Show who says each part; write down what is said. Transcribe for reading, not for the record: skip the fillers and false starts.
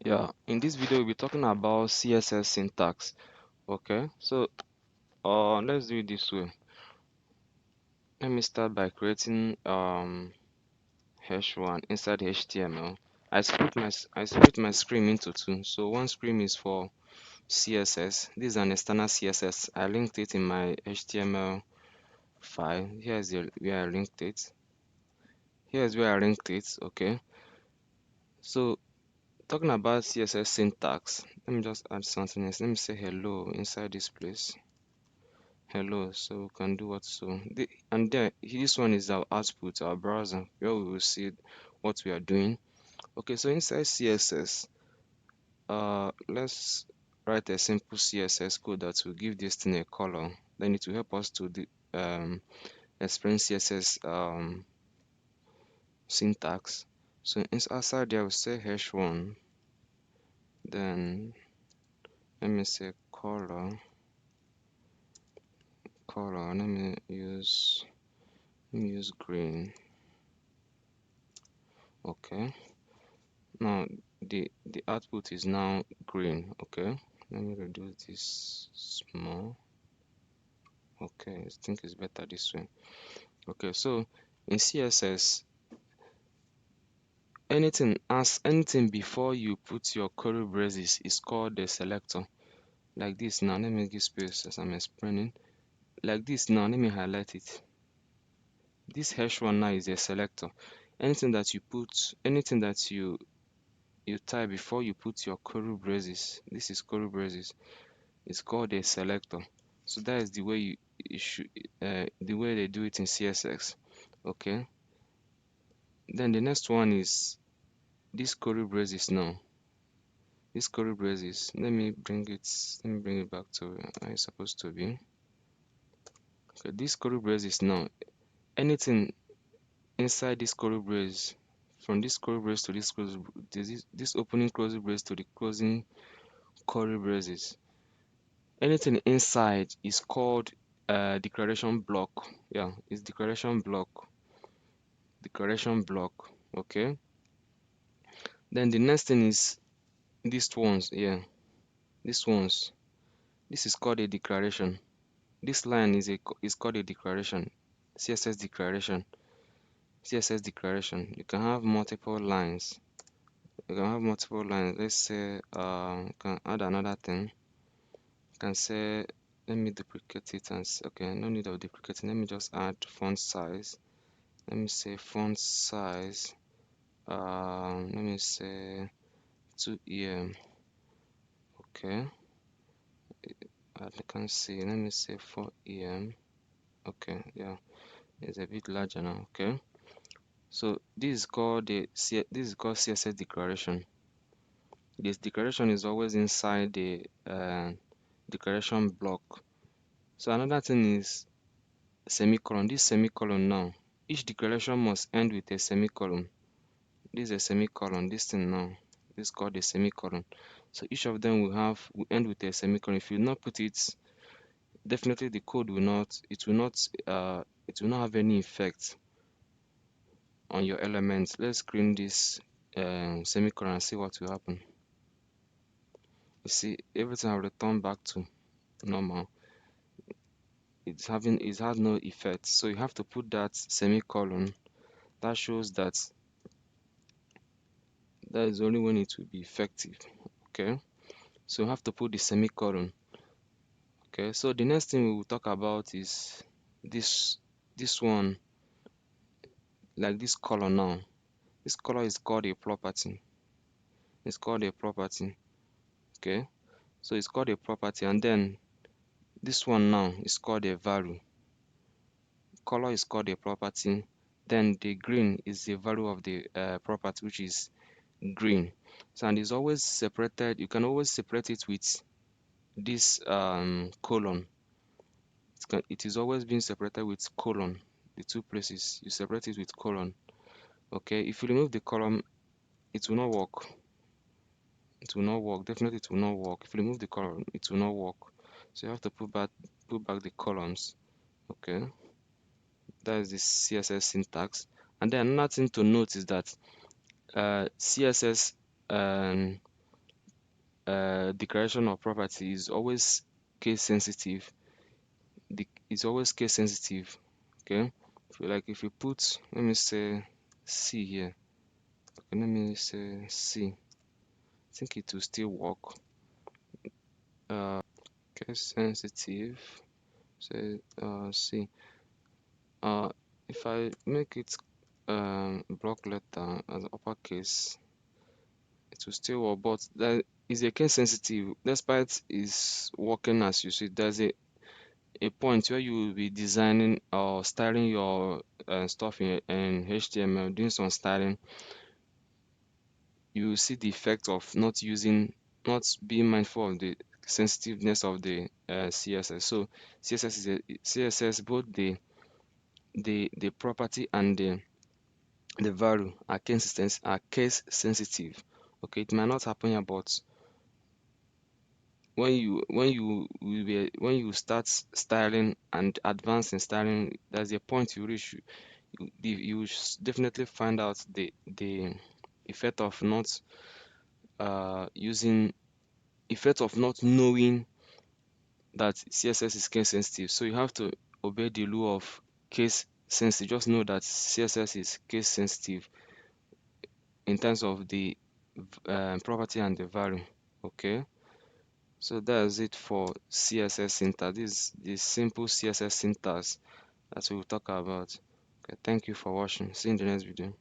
Speaker 1: Yeah, in this video we'll be talking about CSS syntax. Okay, so let's do it this way. Let me start by creating hash1 inside HTML. I split my screen into two. So one screen is for CSS. This is an external CSS. I linked it in my HTML file. Here's where I linked it. Here's where I linked it. Okay, so talking about CSS syntax, let me just add something else. Let me say hello inside this place. Hello, so we can do what so and there this one is our output, our browser, where we will see what we are doing. Okay, so inside CSS, let's write a simple CSS code that will give this thing a color. Then it will help us to explain CSS syntax. So inside there, we'll say hash1, then let me say color. Let me use green. Okay, now the output is now green. Okay, let me reduce this small. Okay, I think it's better this way. Okay, so in CSS, anything before you put your curly braces is called the selector. Like this now, let me give space as I'm explaining. Like this now, let me highlight it. This hash1 now is a selector. Anything that you type before you put your curly braces, this is curly braces, it's called a selector. So that is the way the way they do it in CSS. Okay, then the next one is this curly braces. Now this curly braces, let me bring it back to where it's supposed to be. Okay, this curly braces. Now anything inside this curly brace, from this curly brace to this opening closing brace to the closing curly braces, anything inside is called declaration block. Yeah, it's declaration block. Okay, then the next thing is these ones. Yeah, these ones, this is called a declaration. This line is called a declaration. css declaration css declaration. You can have multiple lines. Let's say you can add another thing. You can say, let me duplicate it and okay, no need of duplicating. Let me just add font size. Let me say font size, let me say 2em. Okay, I can see, let me say 4em. Okay, yeah, it's a bit larger now. Okay, so this is called CSS declaration. This declaration is always inside the declaration block. So another thing is semicolon. This semicolon now, each declaration must end with a semicolon. This is a semicolon. This thing now, this is called a semicolon. So each of them will end with a semicolon. If you not put it, definitely the code will not have any effect on your elements. Let's screen this semicolon and see what will happen. You see, everything will return back to normal. It has no effect. So you have to put that semicolon. That shows that is only when it will be effective. Okay, so you have to put the semicolon. Okay, so the next thing we will talk about is this one, like this color. Now this color is called a property. It's called a property. Okay, so it's called a property, and then this one now is called a value. Color is called a property, then the green is the value of the property, which is green. So, and it's always separated. You can always separate it with this colon. It is always being separated with colon. The two places you separate it with colon. Okay, if you remove the column, it will not work. It will not work. Definitely it will not work. If you remove the column, it will not work. So you have to put back the columns. Okay, that is the CSS syntax. And then another thing to note is that CSS declaration of property is always case sensitive. It's always case sensitive. Okay, if you put, let me say C here. Okay, let me say C. I think it will still work. Case sensitive. Say C. If I make it block letter as uppercase, it will still work, but that is a case sensitive. Despite is working as you see, there's a point where you will be designing or styling your stuff in HTML, doing some styling. You will see the effect of not being mindful of the sensitiveness of the CSS. So CSS, both the property and the value are case sensitive. Okay, it might not happen here, but when you start styling and advance in styling, there's a point you reach. Definitely find out the effect of not using effect of not knowing that CSS is case sensitive. So you have to obey the law of case sensitive. Just know that CSS is case sensitive in terms of the property and the value. Okay, so that's it for CSS syntax. This is the simple CSS syntax that we'll talk about. Okay, thank you for watching. See you in the next video.